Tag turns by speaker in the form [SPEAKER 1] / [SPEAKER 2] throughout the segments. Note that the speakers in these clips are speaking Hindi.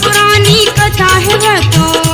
[SPEAKER 1] पुरानी कथा है वो तो।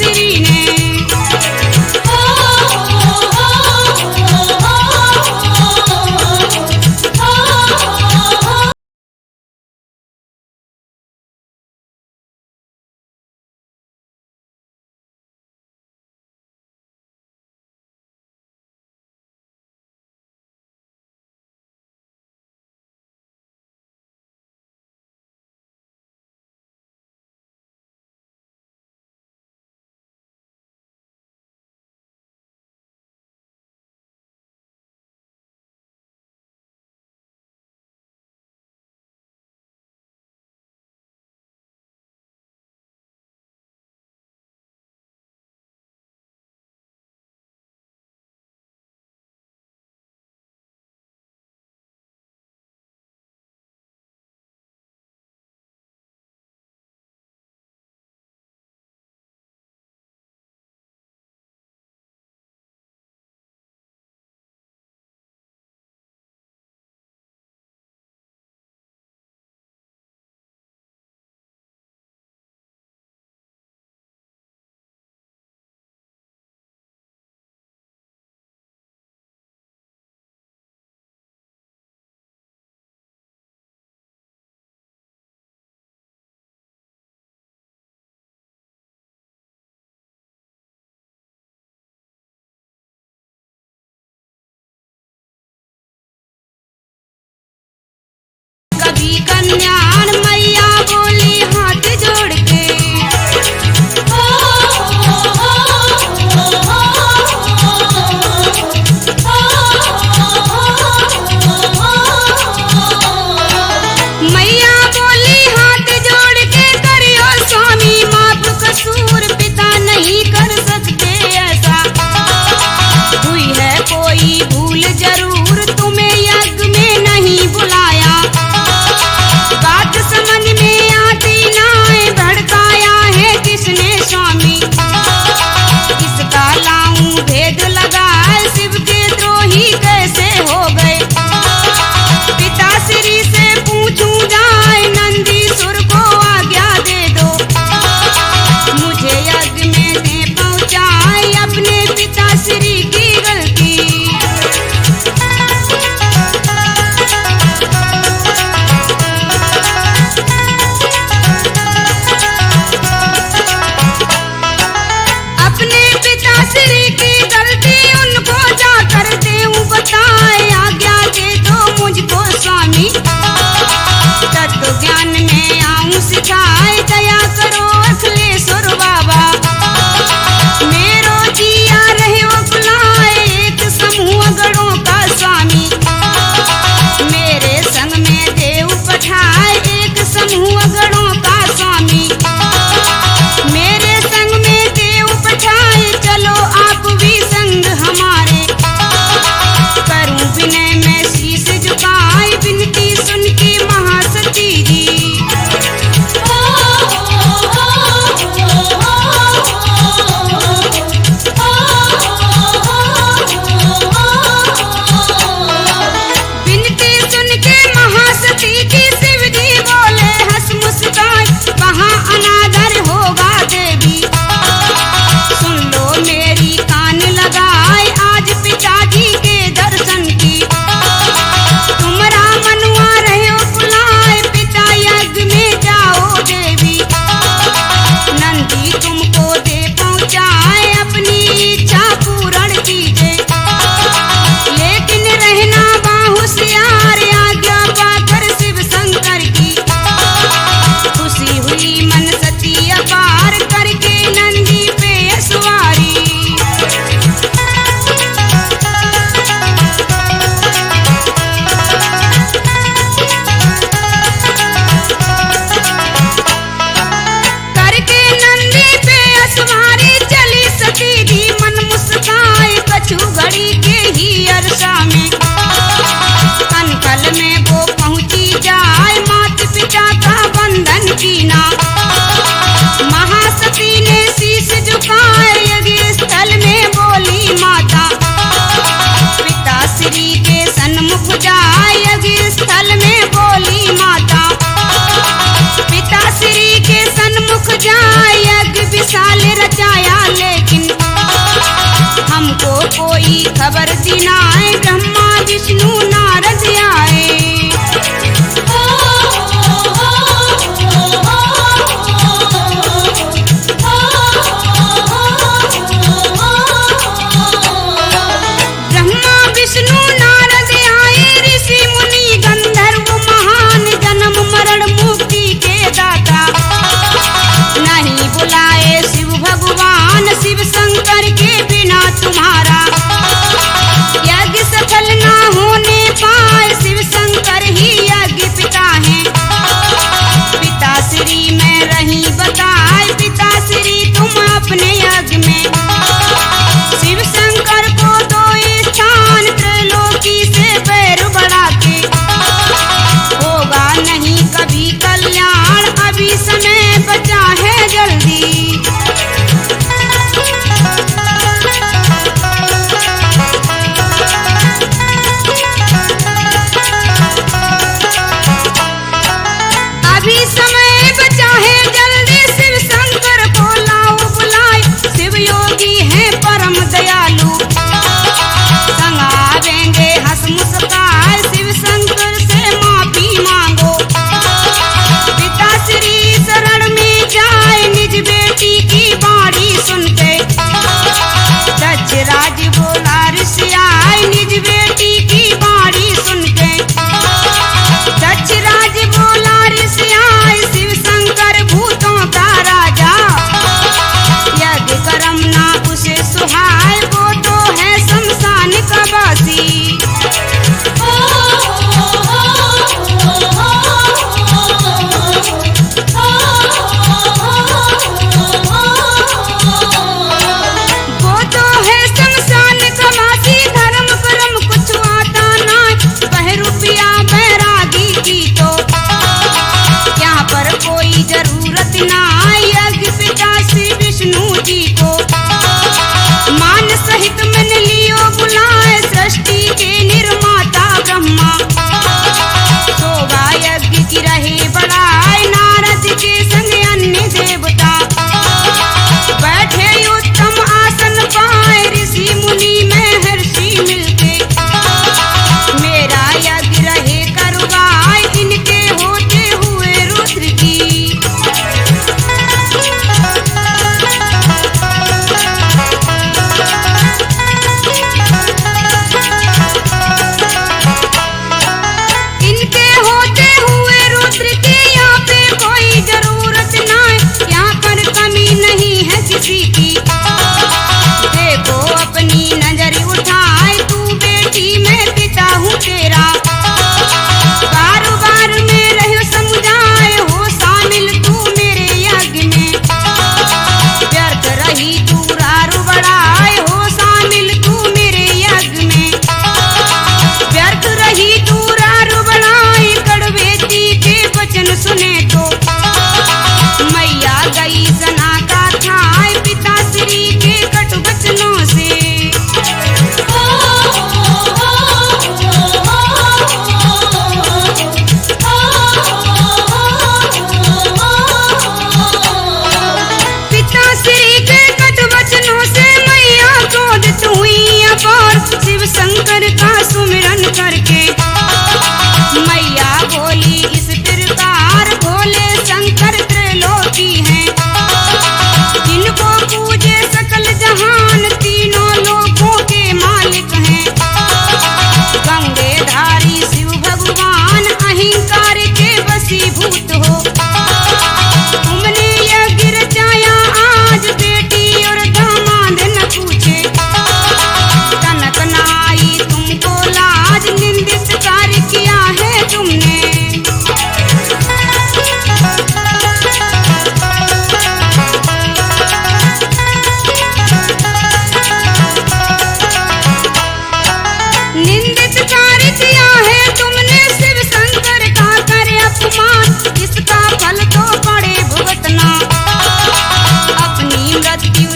[SPEAKER 1] श्री ने। कभी कल्याण मैया बोली हाथ जोड़ के। मैया बोली हाथ जोड़ के करियो स्वामी माफ कसूर पिता नहीं कर सकते ऐसा। हुई है कोई भूल जरूर तुम्हें यज्ञ में नहीं बुलाया।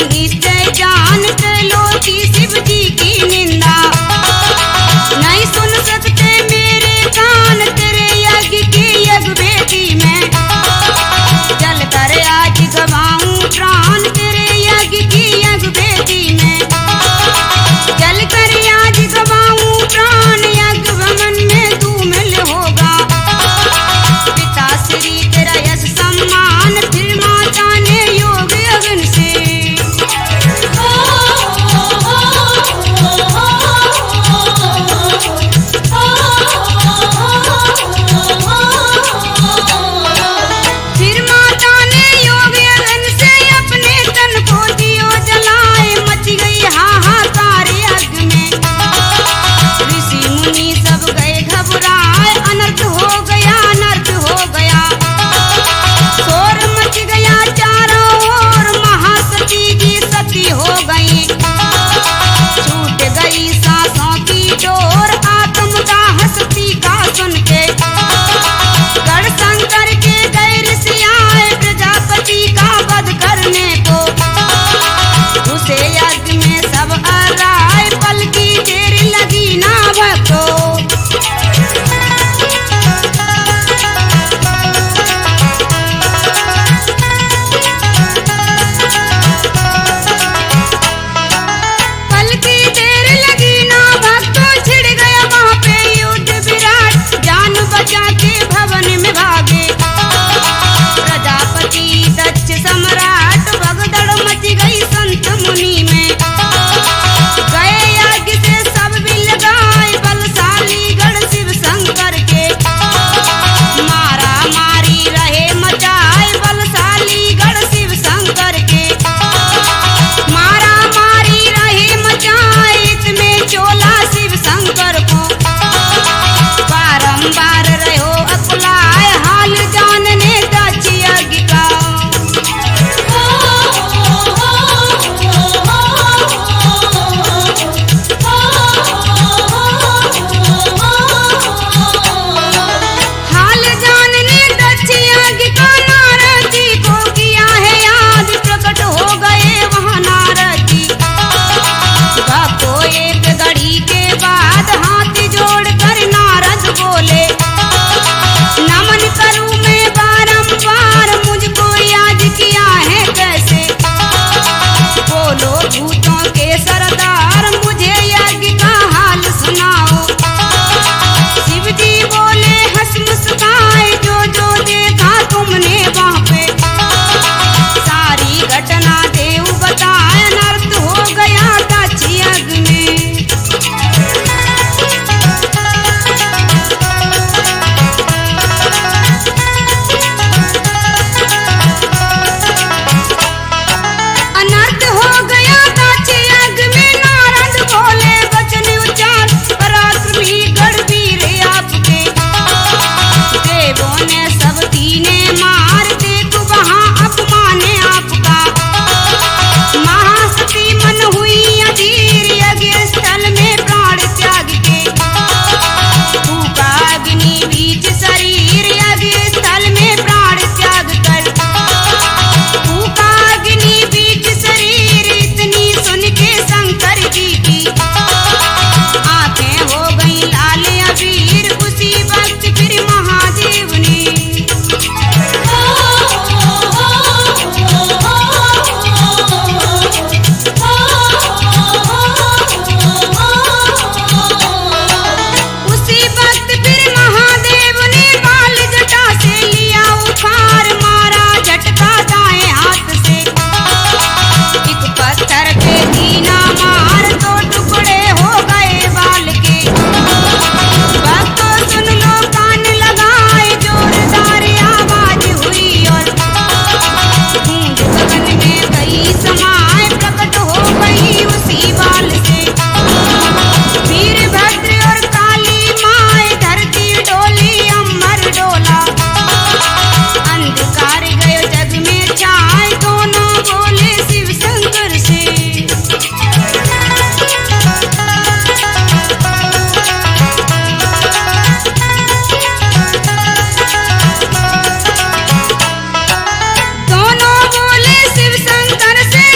[SPEAKER 1] निश्चय जानते लोग शिव जी की निंदा। नहीं सुन सकते मेरे कान तेरे यज्ञ की यज्ञ वेदी में। जल कर आज गवाऊं प्राण तेरे यज्ञ की यज्ञ वेदी में। जल कर आज गवाऊं प्राण यज्ञ भवन में तू मिल होगा। पिता श्री तेरा यश सम्मान फिर माता ने योग अग्नि से। फिर माता ने योग अग्नि से अपने तन को दियो जलाए। मच गई हाहाकार यज्ञ में। ऋषि मुनि सब गए घबराए। अनर्थ हो गया अनर्थ हो गया। शोर मच गया चारों ओर। महासती जी सती हो गई। छूट गई सांसों की डोर। आत्मदाह सती का सुन के गढ़ शंकर के गए ऋषि आए। प्रजापति का वध करने को उसे यज्ञ में सब अर्राए। पल की देर लगी ना भक्तो। पल की देर लगी ना भक्तों। छिड़ गया वहां पे युद्ध विराट। जान बचा के भवन में भागे प्रजापति दक्ष सम्राट। भगदड़ मच गई संत मुनि में। गए यज्ञ से सब बिल गाए। बलशाली गढ़ शिव शंकर के मारा मारी रहे मचाए। बलशाली गढ़ शिव शंकर के मारा मारी रहे मचाए। इसमें चोला शिव शंकर को बारंबार रहो अकुलाए। हाल जानने दक्ष यज्ञ का। हाल जानने दक्ष यज्ञ का। नारद जी को किया है याद। प्रकट हो गए वहां नारद जी। भक्तों एक घड़ी के बाद हाथ जोड़कर नारद बोले। नमन करूं मैं बारंबार। मुझको याद किया है कैसे। बोलो भूतों के सरदार मुझे यज्ञ का हाल सुनाओ। शिव जी बोले हंस मुस्काए। जो जो देखा तुमने वहां पे सारी घटना देव बताए। अनर्थ हो गया दक्ष यज्ञ में। अनर्थ हो गया दक्ष यज्ञ में। नारद बोले वचन उच्चार। पराक्रमी गढ़वीर आपके देवों ने सब तीने मार। देखो वहां अपमान आपका। महासती मन हुई अधीर। यज्ञ स्थल में प्राण त्याग के फूका अग्नि बीच शरीर। यज्ञ स्थल में प्राण त्याग कर फूका अग्नि बीच शरीर। इतनी सुन के शंकर जी की आंखें हो गई लाल अबीर। उसी वक्त फिर महादेव ने उसी वक्त फिर महादेव ने बाल जटा से लिया उखाड़। मारा झटका दाएं हाथ से। एक पत्थर पे दीना मार। दो टुकड़े हो गए बाल के। भक्तों सुन लो कान लगाए। जोरदार आवाज हुई और गूंज गगन में गई समाए। प्रकट हो गई उसी बाल से वीरभद्र और काली माए। धरती डोली अम्बर डोला। अंधकार गयो जग में छाए। दोनों बोले शिव शंकर से। दोनों बोले शिव शंकर से।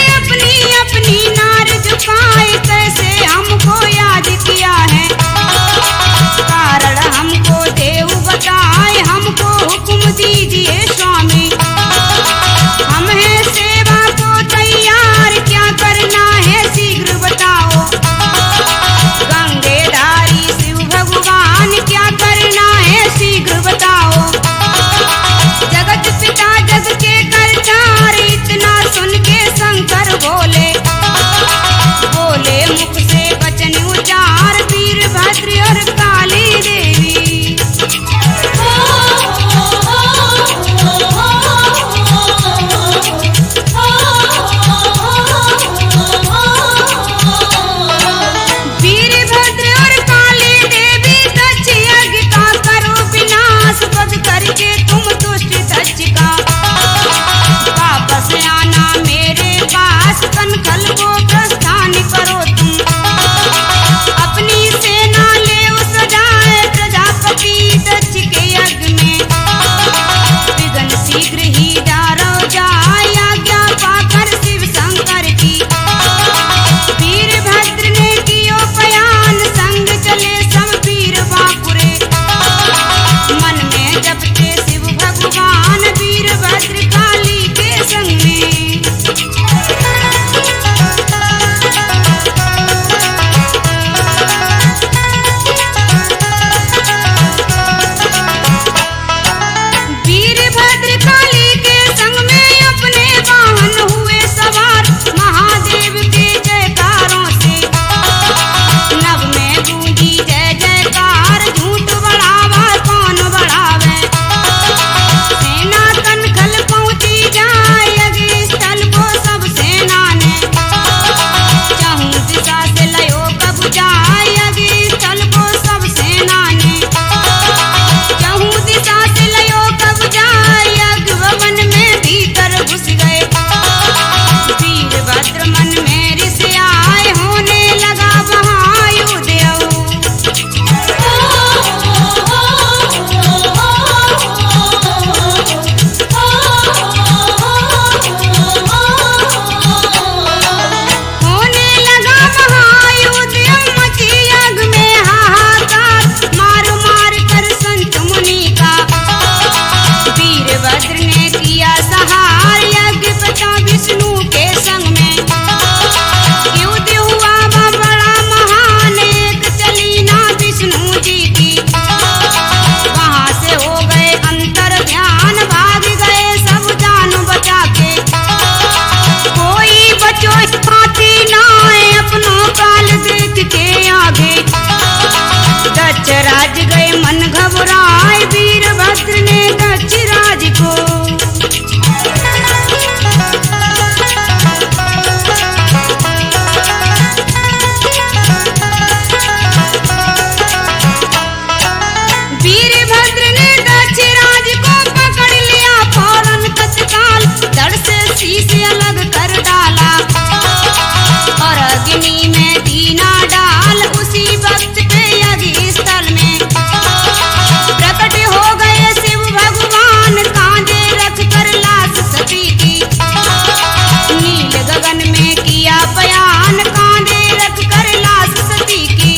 [SPEAKER 1] गगन में किया बयान, कांधे रख कर लाश सती की।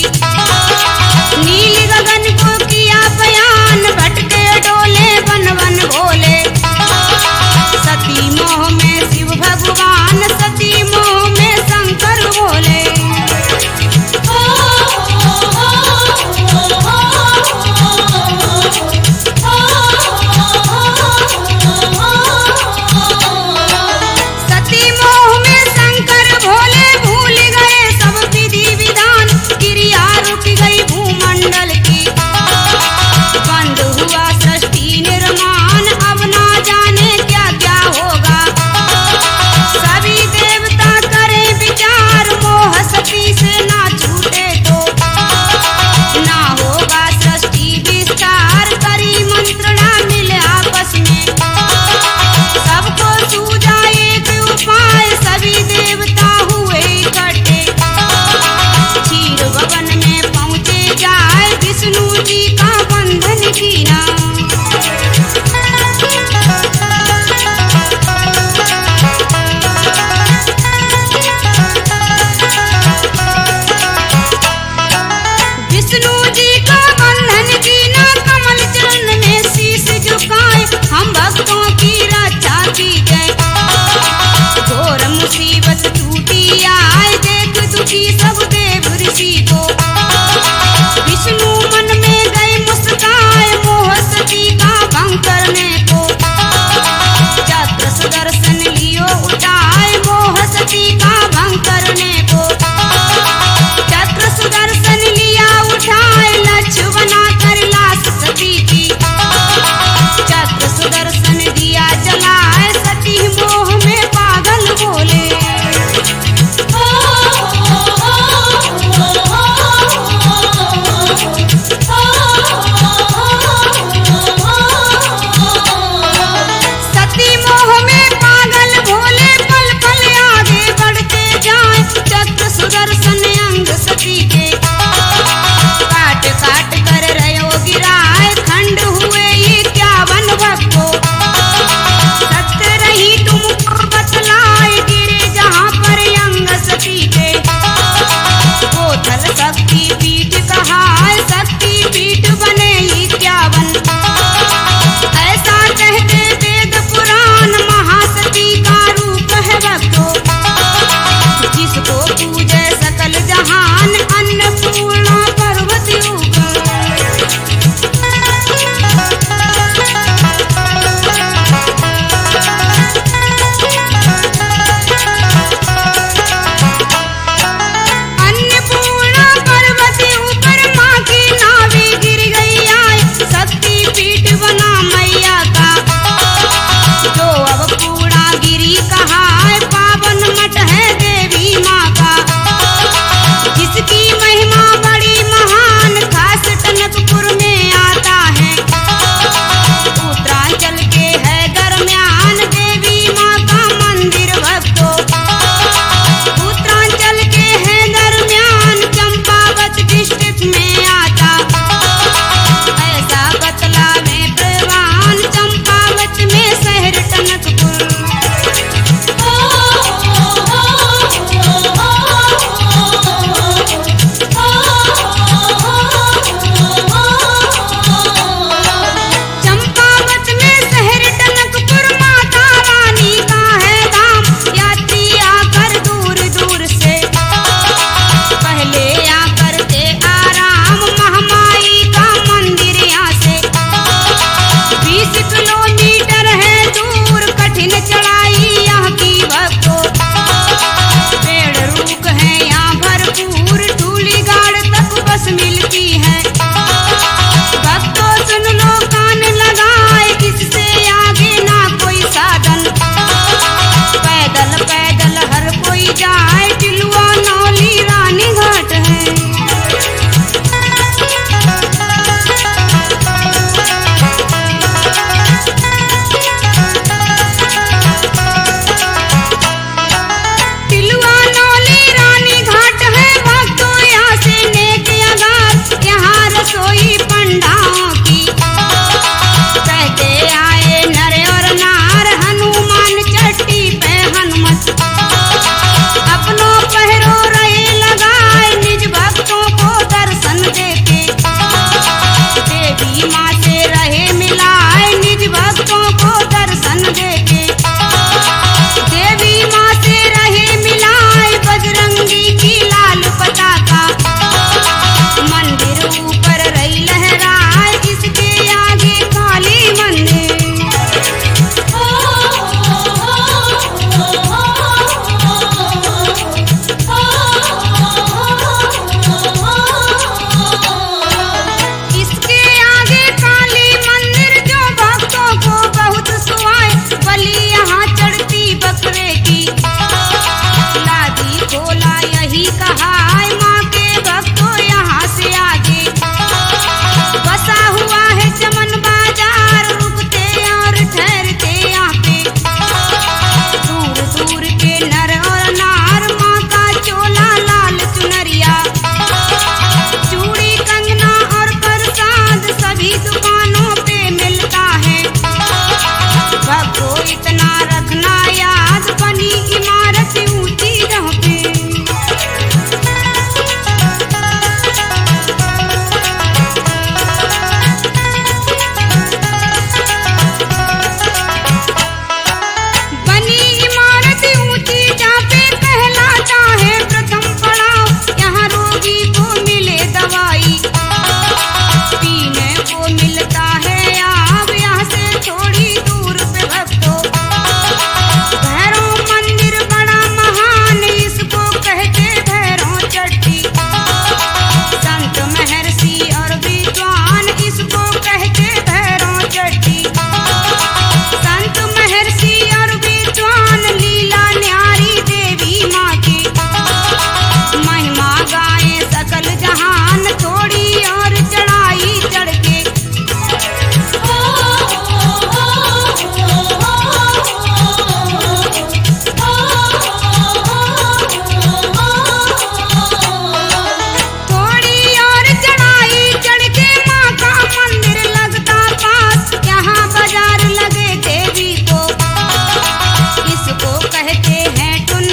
[SPEAKER 1] नील गगन को किया बयान, भटके डोले वन वन भोले। सती मोह में शिव भगवान, सती मोह में शंकर भोले। सती मोह में शंकर भोले भूल गए सब विधि विधान, क्रिया रुक गई भूमंडल की। बंद हुआ सृष्टि निर्माण, अब ना जाने क्या क्या होगा। सभी देवता करें विचार, मोह सती से ना छूटे तो ना होगा सृष्टि विस्तार। करी मंत्रणा मिले आपस में, सबको सूझा एक उपाय, सभी देवता हुए इकट्ठे। क्षीर भवन में पहुँचे जाए, विष्णु जी का बंधन कीना। विष्णु जी का बंधन कीना, कमल चरण में शीश झुकाए, हम भक्तों की रक्षा कीजिए। घोर मुसीबत टूटी आए, देख दुखी सब देव ऋषि को। विष्णु मन में गए मुस्काए, मोह सती का भंग करने को। चक्र सुदर्शन लियो उठाए, मोह सती का भंग करने को। चक्र सुदर्शन लिया उठाए, लक्ष्य बना कर लाश सती की। चक्र सुदर्शन दिया जलाए, सती मोह में पागल बोले।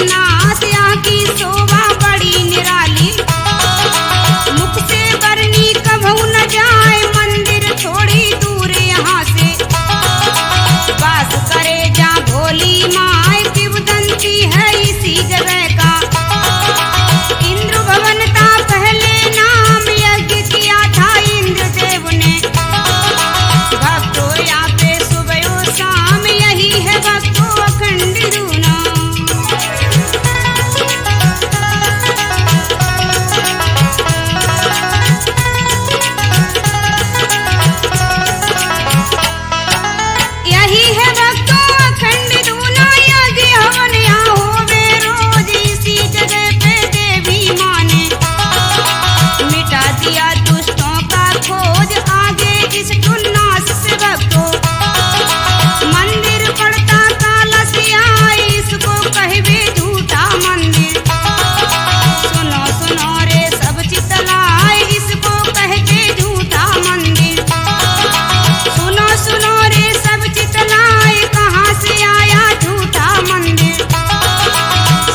[SPEAKER 1] सन्नास यहाँ की शोभा बड़ी निराली। मुख से बरनी कभू न जाए, मंदिर थोड़ी दूर यहाँ से। वास करे जा भोली माए, किंवदंती है इसी जगह का। इंद्र भवन था पहले नाम, यज्ञ किया था इंद्रदेव ने। भक्तों यहाँ पे सुबह और शाम, यही है भक्तों अखंड दूना। यही है भक्तों अखंड दूना, यज्ञ हवन यहाँ होवे रोज इसी जगह पे देवी माँ ने। मिटा दिया दुष्टों का खोज, आगे इस उन्नास से भक्तों। मंदिर पड़ता काला सिया, इसको कहवे झूठा मंदिर। सुनो सुनो रे सब चितलाए, इसको कहते झूठा मंदिर। सुनो सुनो रे सब चितलाए, कहाँ से आया झूठा मंदिर।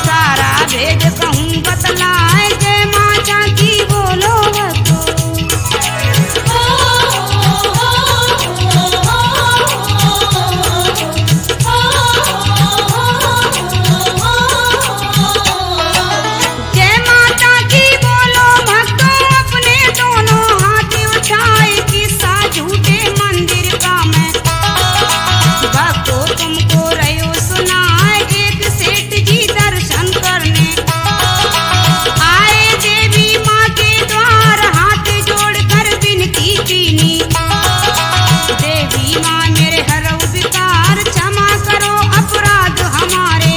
[SPEAKER 1] सारा भेद कहूँ बतलाए, जय माता की बोलो भक्तों। जय माता की बोलो भक्तों, अपने दोनों हाथ उठाए, किस्सा झूठे मंदिर का मैं भक्तों तुमको रहो सुनाए। एक सेठ जी दर्शन करने आए देवी माँ के द्वार, हाथ जोड़कर विनती कीनी। देवी माँ मेरे हरौ विकार, क्षमा करो अपराध हमारे।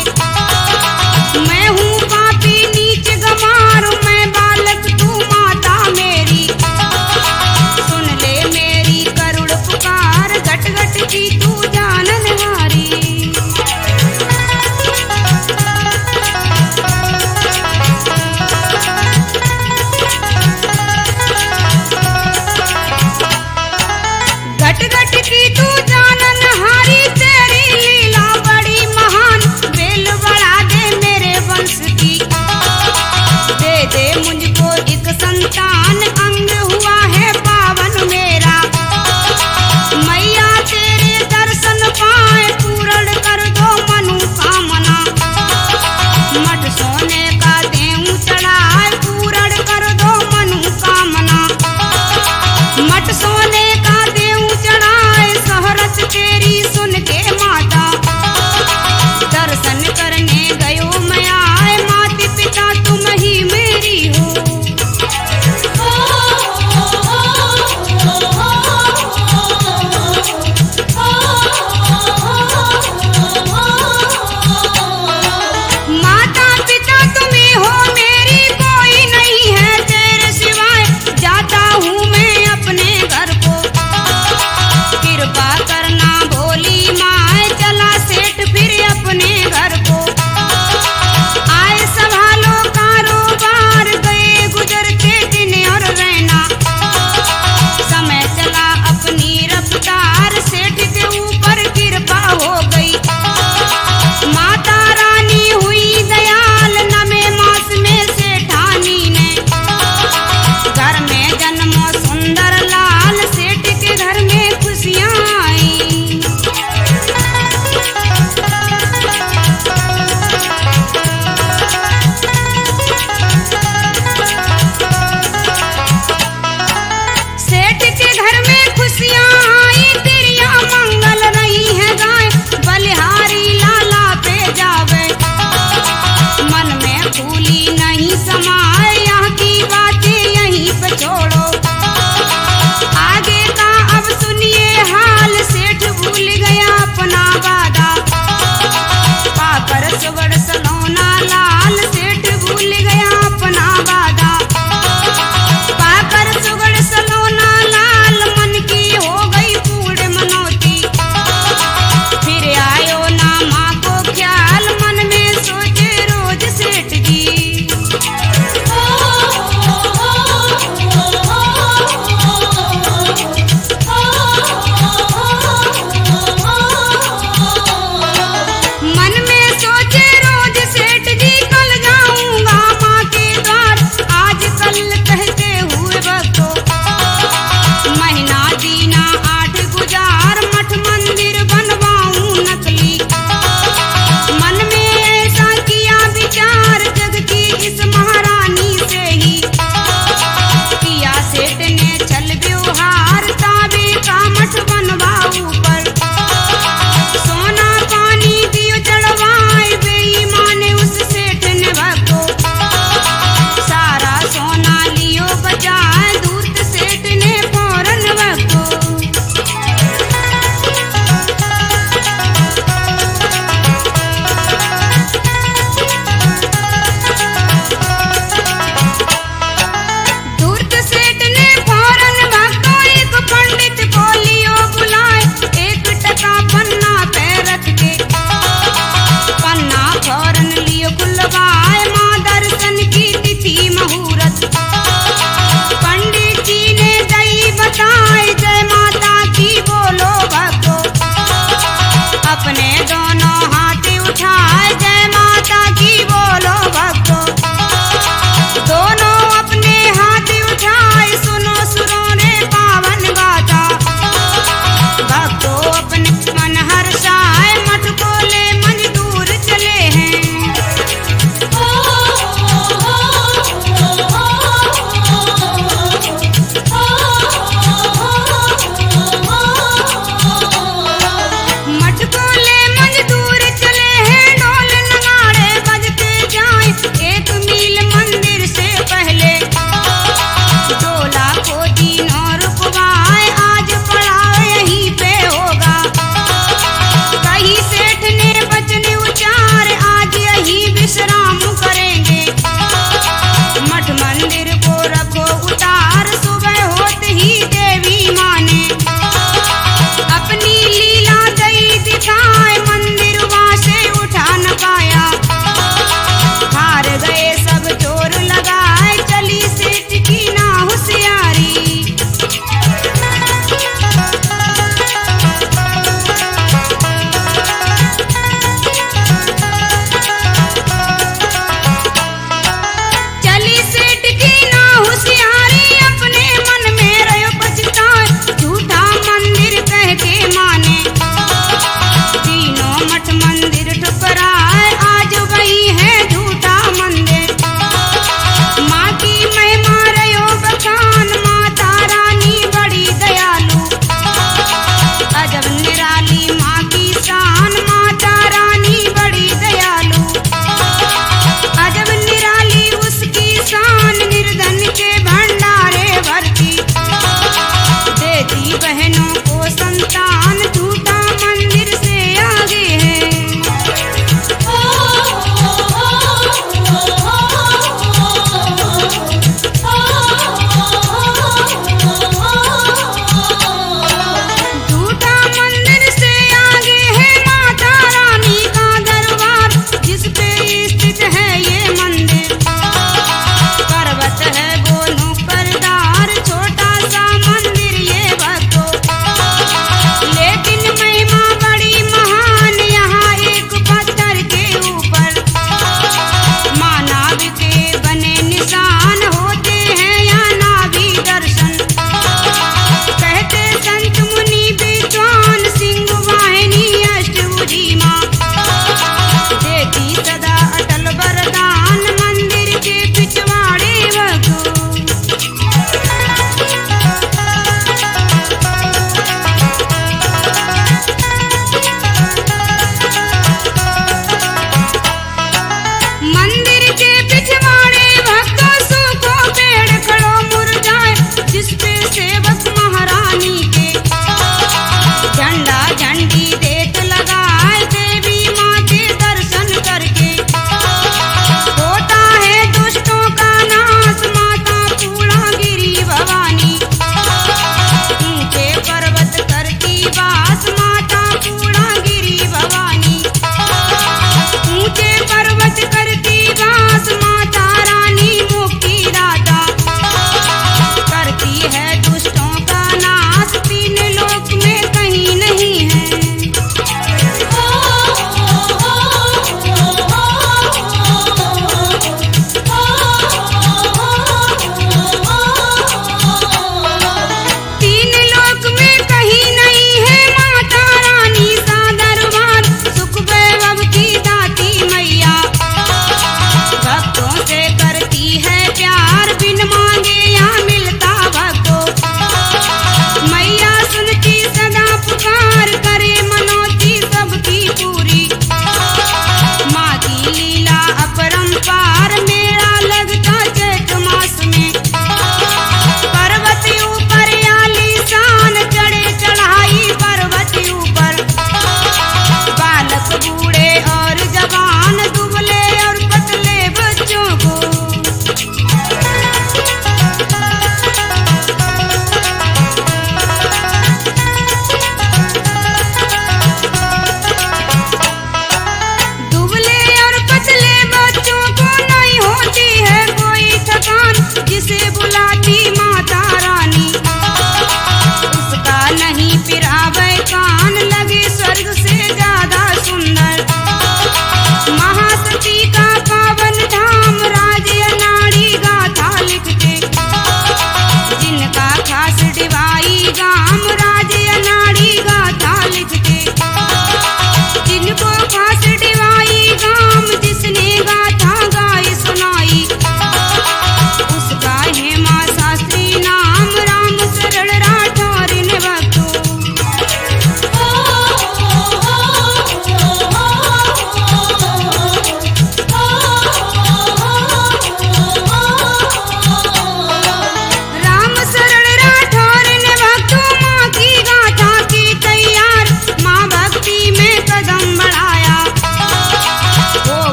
[SPEAKER 1] मैं हूँ पापी नीच गंवार, मैं बालक तू माता मेरी। सुन ले मेरी करुण पुकार, घट घट की तू जानन हारी। घट घट की तू जानन हारी, तेरी लीला बड़ी महान। बेल बढ़ा दे मेरे वंश की, दे दे मुझको एक संतान। अंग हुआ है पावन मेरा, मैया तेरे दर्शन पाए, पूर्ण कर दो मनोकामना। मठ सोने का देऊं चढ़ाए, पूर्ण कर दो मनोकामना। मठ सोने का देऊं चढ़ाए, शोहरत तेरी सुन के माता। दर्शन करने गयो मैं आए, माता पिता तुम ही मेरी हो। माता पिता तुम्ही हो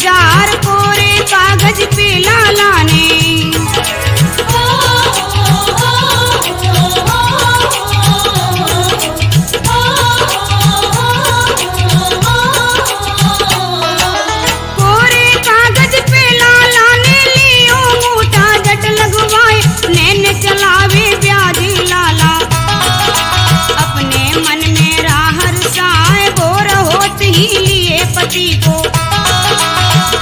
[SPEAKER 1] हजार कोरे कागज पे लाला ने कोरे कागज पे लाला ने लियो मोटा जट लगवाए नैन चलावे ब्याज लाला अपने मन में राहर साए बोर होत ही लिए पति को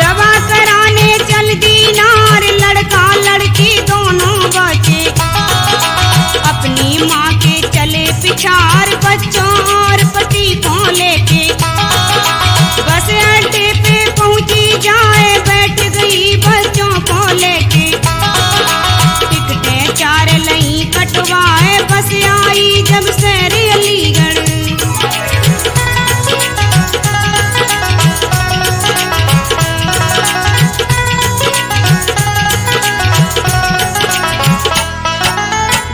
[SPEAKER 1] दवा कराने चल दीनार लड़का लड़की दोनों बचे अपनी माँ के चले पिछार बच्चों और पति को लेके बस अड्डे पे पहुंची जाए बैठ गई बच्चों को लेके टिकटें चार लई कटवाए बस आई जब शहर अलीगढ़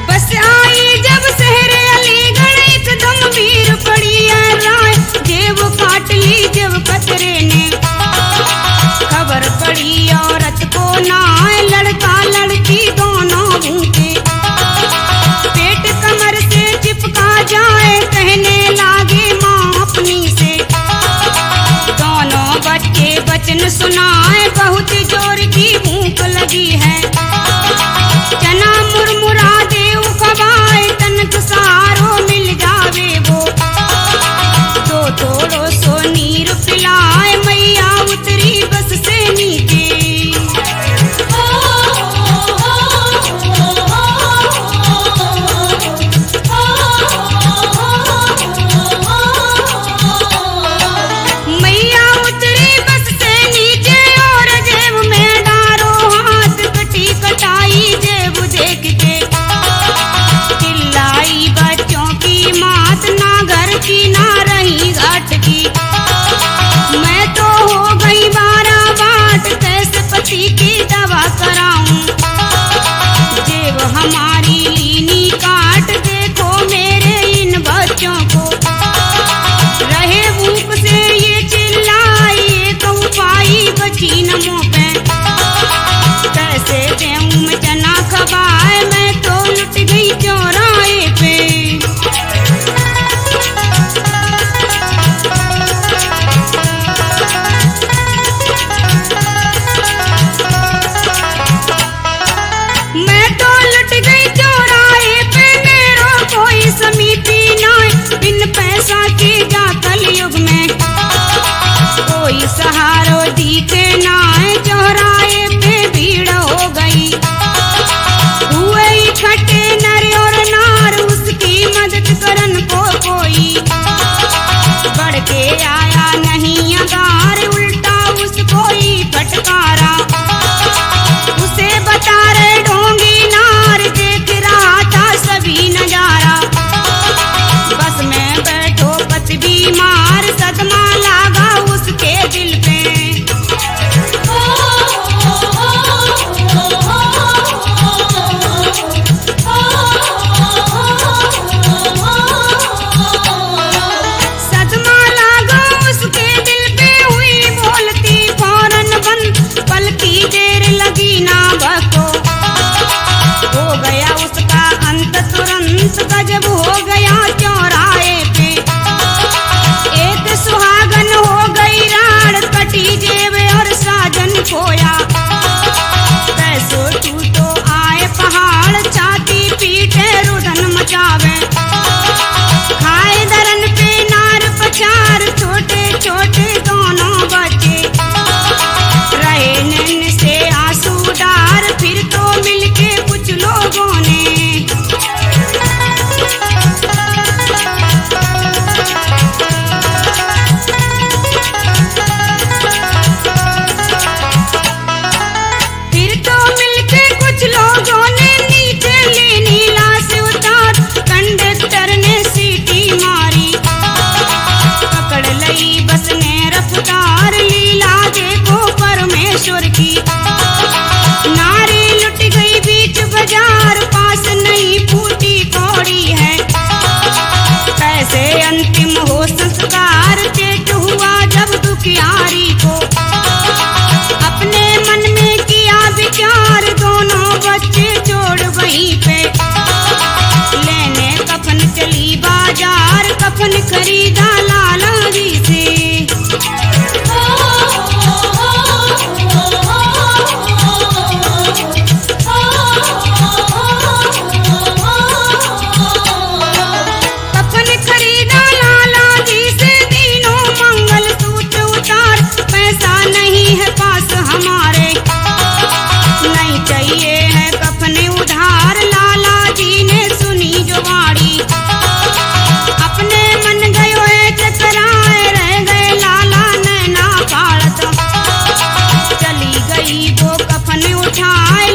[SPEAKER 1] बस आई जब शहर अलीगढ़ एकदम भीड़ पड़ी है राय जेब काट ली जब कतरे ने खबर पड़ी औरत को ना लड़का लड़की दोनों भूखे पेट कमर से चिपका जाए कहने लागे माँ अपनी से दोनों बच्चे वचन सुनाए बहुत जोर की भूख लगी है चना मुरमुरा देव खवाए तनक सहारो मिल जावे वो दो थोड़ो सो नीर पिलाए मैया उतरी बस से नीचे मैया उतरी बस से नीचे उठाए